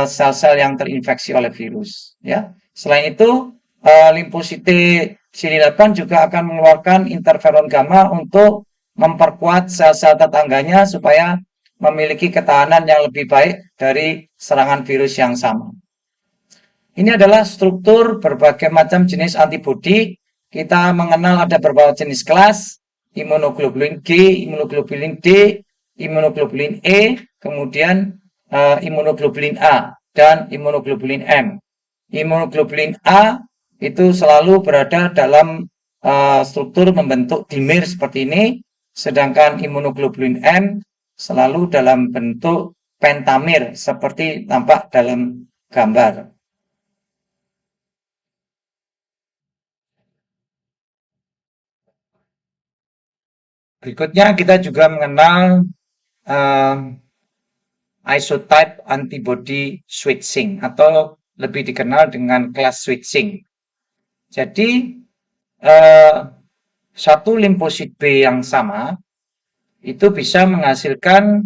sel-sel yang terinfeksi oleh virus, ya. Selain itu, limfosite CD8 juga akan mengeluarkan interferon gamma untuk memperkuat sel-sel tetangganya supaya memiliki ketahanan yang lebih baik dari serangan virus yang sama. Ini adalah struktur berbagai macam jenis antibodi. Kita mengenal ada beberapa jenis kelas, imunoglobulin G, imunoglobulin D, imunoglobulin E, kemudian imunoglobulin A, dan imunoglobulin M. Imunoglobulin A itu selalu berada dalam struktur membentuk dimer seperti ini, sedangkan imunoglobulin M selalu dalam bentuk pentamer seperti tampak dalam gambar. Berikutnya kita juga mengenal isotype antibody switching atau lebih dikenal dengan class switching. Jadi satu limfosit B yang sama itu bisa menghasilkan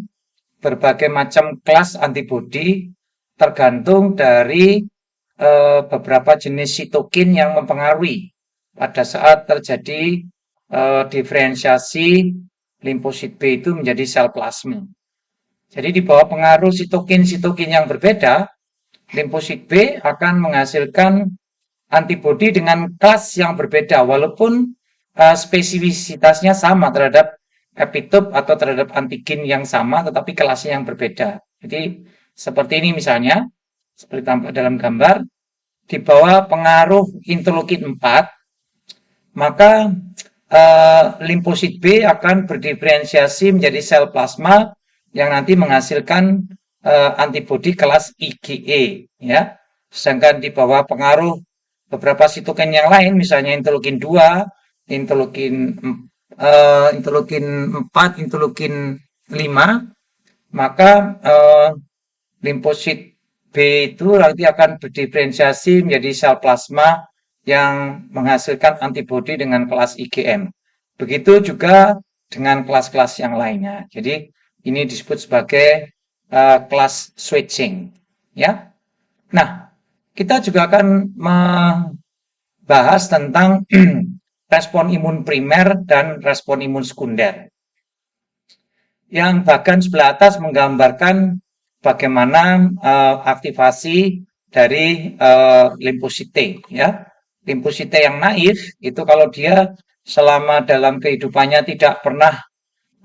berbagai macam kelas antibodi tergantung dari beberapa jenis sitokin yang mempengaruhi pada saat terjadi diferensiasi limfosit B itu menjadi sel plasma. Jadi di bawah pengaruh sitokin-sitokin yang berbeda, limfosit B akan menghasilkan antibodi dengan kelas yang berbeda walaupun spesifisitasnya sama terhadap epitop atau terhadap antigen yang sama tetapi kelasnya yang berbeda. Jadi seperti ini misalnya, seperti tampak dalam gambar, di bawah pengaruh interleukin 4, maka limfosit B akan berdiferensiasi menjadi sel plasma yang nanti menghasilkan antibodi kelas IgE, ya. Sedangkan di bawah pengaruh beberapa sitokin yang lain, misalnya interleukin 2, interleukin 4, interleukin 5, maka limfosit B itu nanti akan berdiferensiasi menjadi sel plasma yang menghasilkan antibodi dengan kelas IgM. Begitu juga dengan kelas-kelas yang lainnya. Jadi ini disebut sebagai kelas switching, ya. Nah, kita juga akan membahas tentang respon imun primer dan respon imun sekunder. Yang bagian sebelah atas menggambarkan bagaimana aktivasi dari limfosite, ya. Limfosite yang naif itu kalau dia selama dalam kehidupannya tidak pernah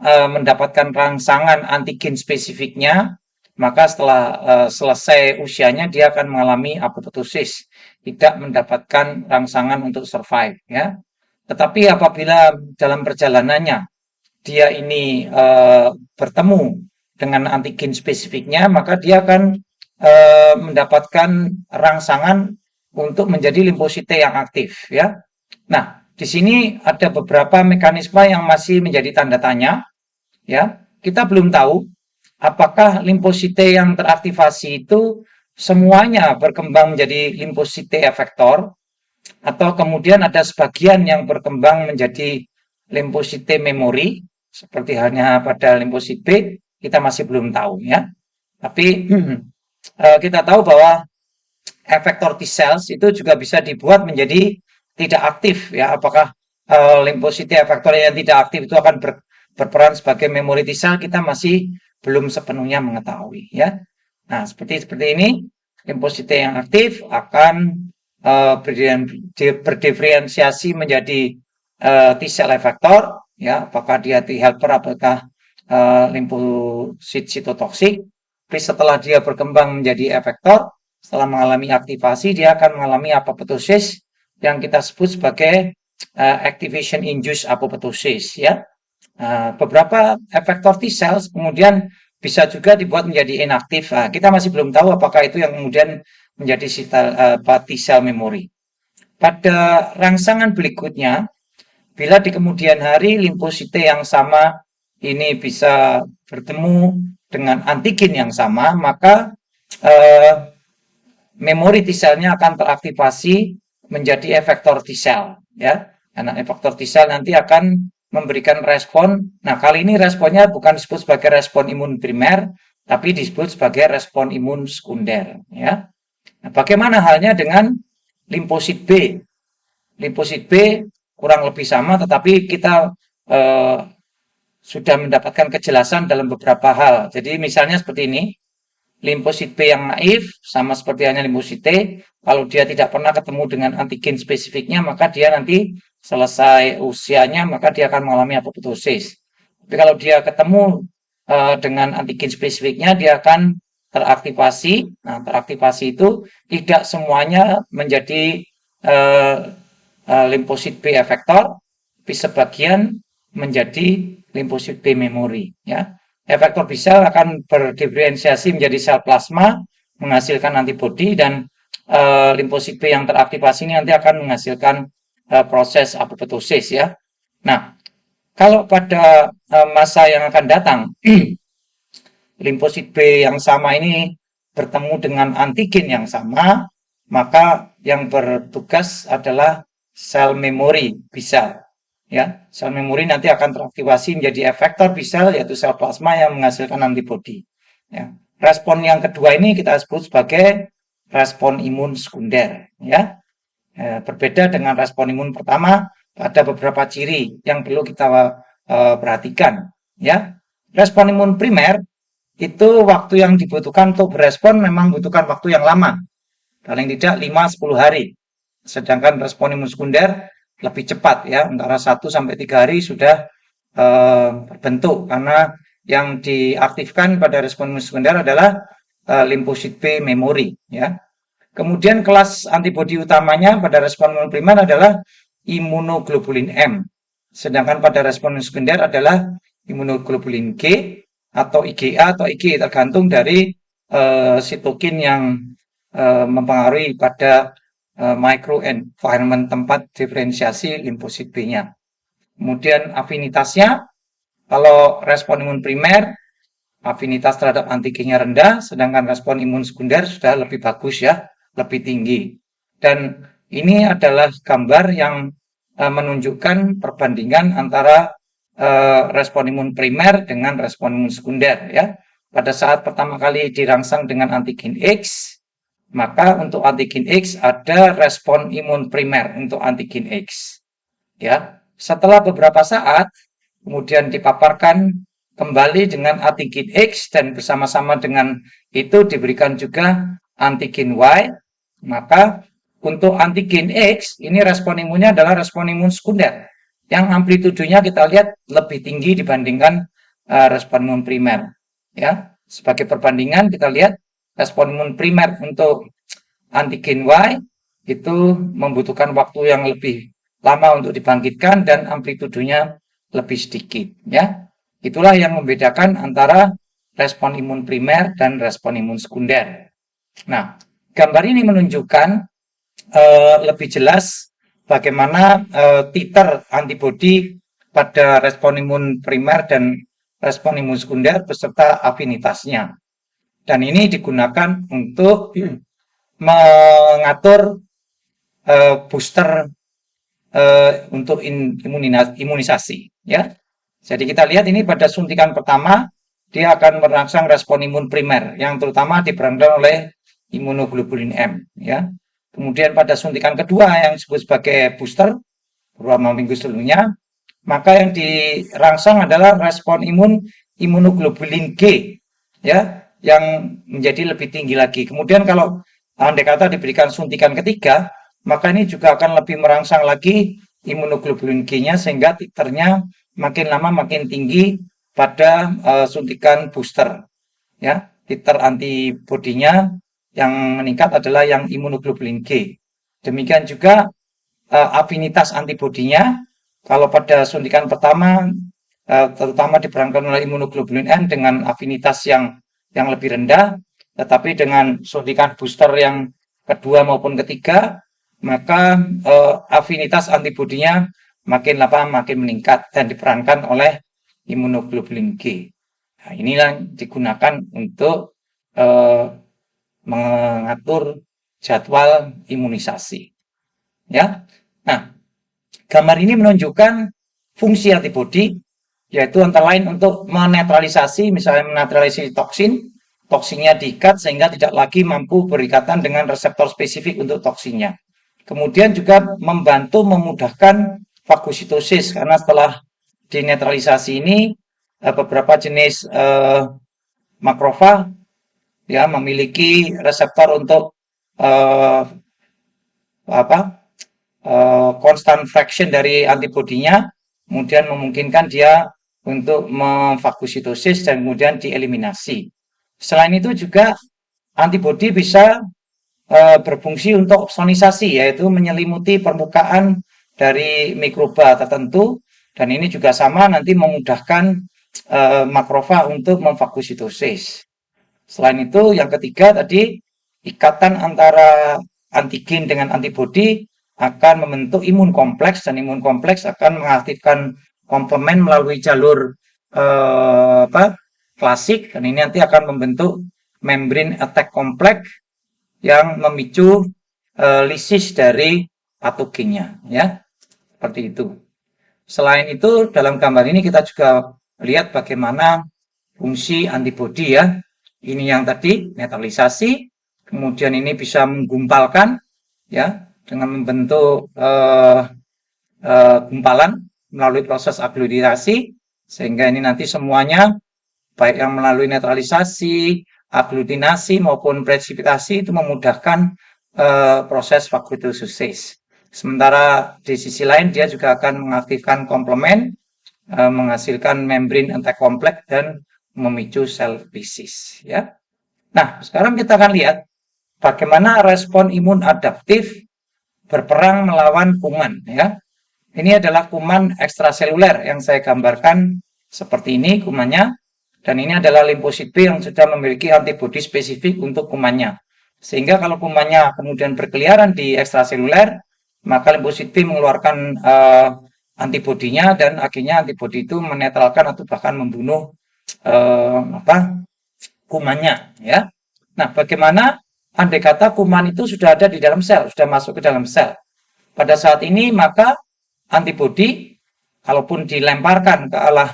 mendapatkan rangsangan antigen spesifiknya, maka setelah selesai usianya dia akan mengalami apoptosis, tidak mendapatkan rangsangan untuk survive, ya. Tetapi apabila dalam perjalanannya dia ini bertemu dengan antigen spesifiknya, maka dia akan mendapatkan rangsangan untuk menjadi limfosite yang aktif, ya. Nah, di sini ada beberapa mekanisme yang masih menjadi tanda tanya, ya. Kita belum tahu apakah limfosite yang teraktivasi itu semuanya berkembang menjadi limfosite efektor atau kemudian ada sebagian yang berkembang menjadi limfosite memori seperti halnya pada limfosit B, kita masih belum tahu, ya. Tapi kita tahu bahwa efektor T cells itu juga bisa dibuat menjadi tidak aktif, ya. Apakah limfosite efektor yang tidak aktif itu akan berperan sebagai memori T cell, kita masih belum sepenuhnya mengetahui, ya. Nah, seperti ini, limfosite yang aktif akan berdiferensiasi menjadi T cell efektor, ya, apakah dia T helper, apakah limfosit sitotoksik. Tapi setelah dia berkembang menjadi efektor, setelah mengalami aktivasi, dia akan mengalami apoptosis yang kita sebut sebagai activation induced apoptosis, ya. Beberapa efektor T cells kemudian bisa juga dibuat menjadi inaktif. Kita masih belum tahu apakah itu yang kemudian menjadi T cell memory. Pada rangsangan berikutnya, bila di kemudian hari limfosite yang sama ini bisa bertemu dengan antigen yang sama, maka memori T cell-nya akan teraktivasi menjadi efektor T cell, ya. Karena efektor T cell nanti akan memberikan respon. Nah, kali ini responnya bukan disebut sebagai respon imun primer, tapi disebut sebagai respon imun sekunder, ya. Nah, bagaimana halnya dengan limfosit B? Limfosit B kurang lebih sama, tetapi kita sudah mendapatkan kejelasan dalam beberapa hal. Jadi misalnya seperti ini, limfosit B yang naif, sama seperti hanya limfosit T, kalau dia tidak pernah ketemu dengan antigen spesifiknya, maka dia nanti selesai usianya, maka dia akan mengalami apoptosis. Tapi kalau dia ketemu dengan antigen spesifiknya, dia akan teraktivasi. Nah, teraktivasi itu tidak semuanya menjadi limfosit B efektor, tapi sebagian menjadi limfosit B memori, ya. Efektor B sel akan berdiferensiasi menjadi sel plasma, menghasilkan antibodi, dan limfosit B yang teraktivasi ini nanti akan menghasilkan proses apoptosis, ya. Nah, kalau pada masa yang akan datang, limfosit B yang sama ini bertemu dengan antigen yang sama, maka yang bertugas adalah sel memori B sel. Ya, sel memori nanti akan teraktivasi menjadi efektor B sel, yaitu sel plasma yang menghasilkan antibodi. Ya. Respon yang kedua ini kita sebut sebagai respon imun sekunder. Ya. Berbeda dengan respon imun pertama, ada beberapa ciri yang perlu kita perhatikan. Ya. Respon imun primer itu waktu yang dibutuhkan untuk berespon memang membutuhkan waktu yang lama, paling tidak 5-10 hari. Sedangkan respon imun sekunder lebih cepat, ya, antara 1-3 hari sudah terbentuk, karena yang diaktifkan pada respon imun sekunder adalah limfosit B memori, ya. Kemudian kelas antibodi utamanya pada respon imun primer adalah imunoglobulin M, sedangkan pada respon imun sekunder adalah imunoglobulin G atau IgA atau Ig, tergantung dari sitokin yang mempengaruhi pada microenvironment tempat diferensiasi limfosit B-nya. Kemudian afinitasnya, kalau respon imun primer, afinitas terhadap antigennya rendah, sedangkan respon imun sekunder sudah lebih bagus, ya, lebih tinggi. Dan Ini adalah gambar yang menunjukkan perbandingan antara respon imun primer dengan respon imun sekunder ya. Pada saat pertama kali dirangsang dengan antigen X, maka untuk antigen X ada respon imun primer untuk antigen X. Ya, setelah beberapa saat kemudian dipaparkan kembali dengan antigen X dan bersama-sama dengan itu diberikan juga antigen Y, maka untuk antigen X ini respon imunnya adalah respon imun sekunder yang amplitudonya kita lihat lebih tinggi dibandingkan respon imun primer. Ya, sebagai perbandingan kita lihat respon imun primer untuk antigen Y itu membutuhkan waktu yang lebih lama untuk dibangkitkan dan amplitudonya lebih sedikit ya. Itulah yang membedakan antara respon imun primer dan respon imun sekunder. Nah, gambar ini menunjukkan lebih jelas bagaimana titer antibodi pada respon imun primer dan respon imun sekunder beserta afinitasnya. Dan ini digunakan untuk mengatur booster untuk imunisasi ya. Jadi kita lihat ini pada suntikan pertama dia akan merangsang respon imun primer yang terutama diperankan oleh imunoglobulin M ya. Kemudian pada suntikan kedua yang disebut sebagai booster beberapa minggu sebelumnya, maka yang dirangsang adalah respon imunoglobulin G ya, yang menjadi lebih tinggi lagi. Kemudian kalau andai kata diberikan suntikan ketiga, maka ini juga akan lebih merangsang lagi imunoglobulin G-nya sehingga titernya makin lama makin tinggi pada suntikan booster ya. Titer antibodinya yang meningkat adalah yang imunoglobulin G. Demikian juga afinitas antibodinya kalau pada suntikan pertama terutama diperankan oleh imunoglobulin N dengan afinitas yang lebih rendah, tetapi dengan suntikan booster yang kedua maupun ketiga maka afinitas antibodinya makin lama makin meningkat dan diperankan oleh imunoglobulin G. Nah, inilah digunakan untuk mengatur jadwal imunisasi. Ya. Nah, gambar ini menunjukkan fungsi antibodi yaitu antara lain untuk menetralisasi, misalnya menetralisasi toksin, toksinnya diikat sehingga tidak lagi mampu berikatan dengan reseptor spesifik untuk toksinnya. Kemudian juga membantu memudahkan fagositosis karena setelah dinetralisasi ini beberapa jenis makrofag ya memiliki reseptor untuk constant fraction dari antibodinya, kemudian memungkinkan dia untuk memfagositosis dan kemudian dieliminasi. Selain itu juga antibodi bisa berfungsi untuk opsonisasi, yaitu menyelimuti permukaan dari mikroba tertentu, dan ini juga sama nanti memudahkan makrofag untuk memfagositosis. Selain itu, yang ketiga tadi, ikatan antara antigen dengan antibodi akan membentuk imun kompleks, dan imun kompleks akan mengaktifkan komplement melalui jalur klasik, dan ini nanti akan membentuk membrane attack complex yang memicu lisis dari patogennya ya, seperti itu. Selain itu dalam gambar ini kita juga lihat bagaimana fungsi antibodi ya. Ini yang tadi netralisasi, kemudian ini bisa menggumpalkan ya dengan membentuk gumpalan melalui proses aglutinasi, sehingga ini nanti semuanya baik yang melalui netralisasi, aglutinasi maupun presipitasi itu memudahkan proses fagositosis. Sementara di sisi lain dia juga akan mengaktifkan komplement, menghasilkan membrane attack complex dan memicu sel lysis. Ya. Nah, sekarang kita akan lihat bagaimana respon imun adaptif berperang melawan kuman. Ya. Ini adalah kuman ekstraseluler yang saya gambarkan seperti ini kumannya. Dan ini adalah limfosit B yang sudah memiliki antibodi spesifik untuk kumannya. Sehingga kalau kumannya kemudian berkeliaran di ekstraseluler, maka limfosit B mengeluarkan antibodinya dan akhirnya antibodi itu menetralkan atau bahkan membunuh kumannya. Ya. Nah, bagaimana andai kata kuman itu sudah ada di dalam sel, sudah masuk ke dalam sel? pada saat ini maka antibodi kalaupun dilemparkan ke arah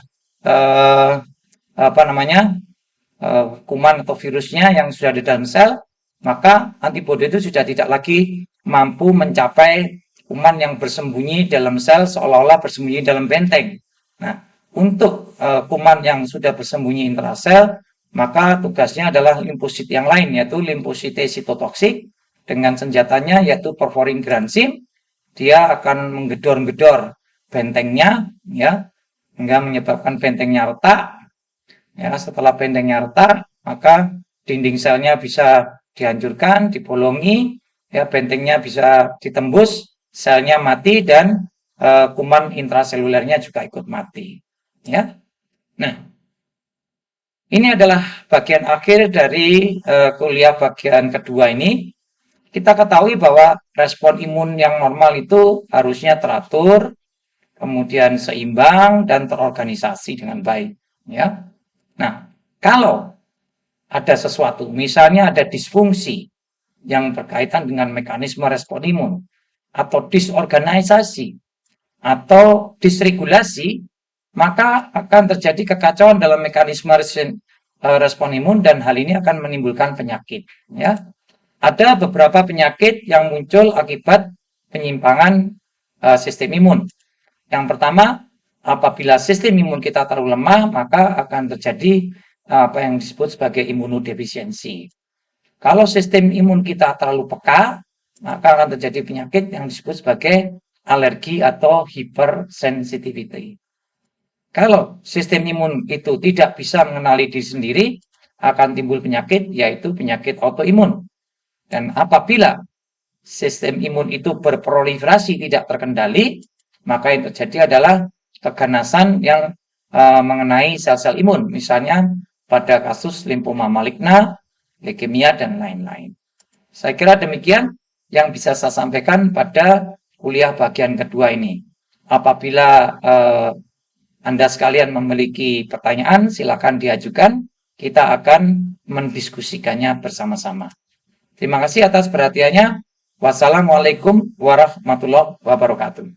kuman atau virusnya yang sudah di dalam sel, maka antibodi itu sudah tidak lagi mampu mencapai kuman yang bersembunyi dalam sel seolah-olah bersembunyi dalam benteng. Nah, untuk kuman yang sudah bersembunyi intrasel, maka tugasnya adalah limfosit yang lain, yaitu limfosit sitotoksik dengan senjatanya yaitu perforin gransim. Dia akan menggedor-gedor bentengnya, ya, hingga menyebabkan bentengnya retak. Ya, setelah bentengnya retak, maka dinding selnya bisa dihancurkan, dibolongi, ya, bentengnya bisa ditembus, selnya mati dan kuman intraselulernya juga ikut mati. Ya, nah, ini adalah bagian akhir dari kuliah bagian kedua ini. Kita ketahui bahwa respon imun yang normal itu harusnya teratur, kemudian seimbang dan terorganisasi dengan baik. Ya, nah, kalau ada sesuatu, misalnya ada disfungsi yang berkaitan dengan mekanisme respon imun, atau disorganisasi, atau disregulasi, maka akan terjadi kekacauan dalam mekanisme respon imun dan hal ini akan menimbulkan penyakit. Ya, ada beberapa penyakit yang muncul akibat penyimpangan sistem imun. Yang pertama, apabila sistem imun kita terlalu lemah, maka akan terjadi apa yang disebut sebagai imunodefisiensi. Kalau sistem imun kita terlalu peka, maka akan terjadi penyakit yang disebut sebagai alergi atau hypersensitivity. Kalau sistem imun itu tidak bisa mengenali diri sendiri, akan timbul penyakit, yaitu penyakit autoimun. Dan apabila sistem imun itu berproliferasi tidak terkendali, maka yang terjadi adalah keganasan yang mengenai sel-sel imun, misalnya pada kasus limfoma maligna, leukemia, dan lain-lain. Saya kira demikian yang bisa saya sampaikan pada kuliah bagian kedua ini. Apabila Anda sekalian memiliki pertanyaan, silakan diajukan. Kita akan mendiskusikannya bersama-sama. Terima kasih atas perhatiannya. Wassalamualaikum warahmatullahi wabarakatuh.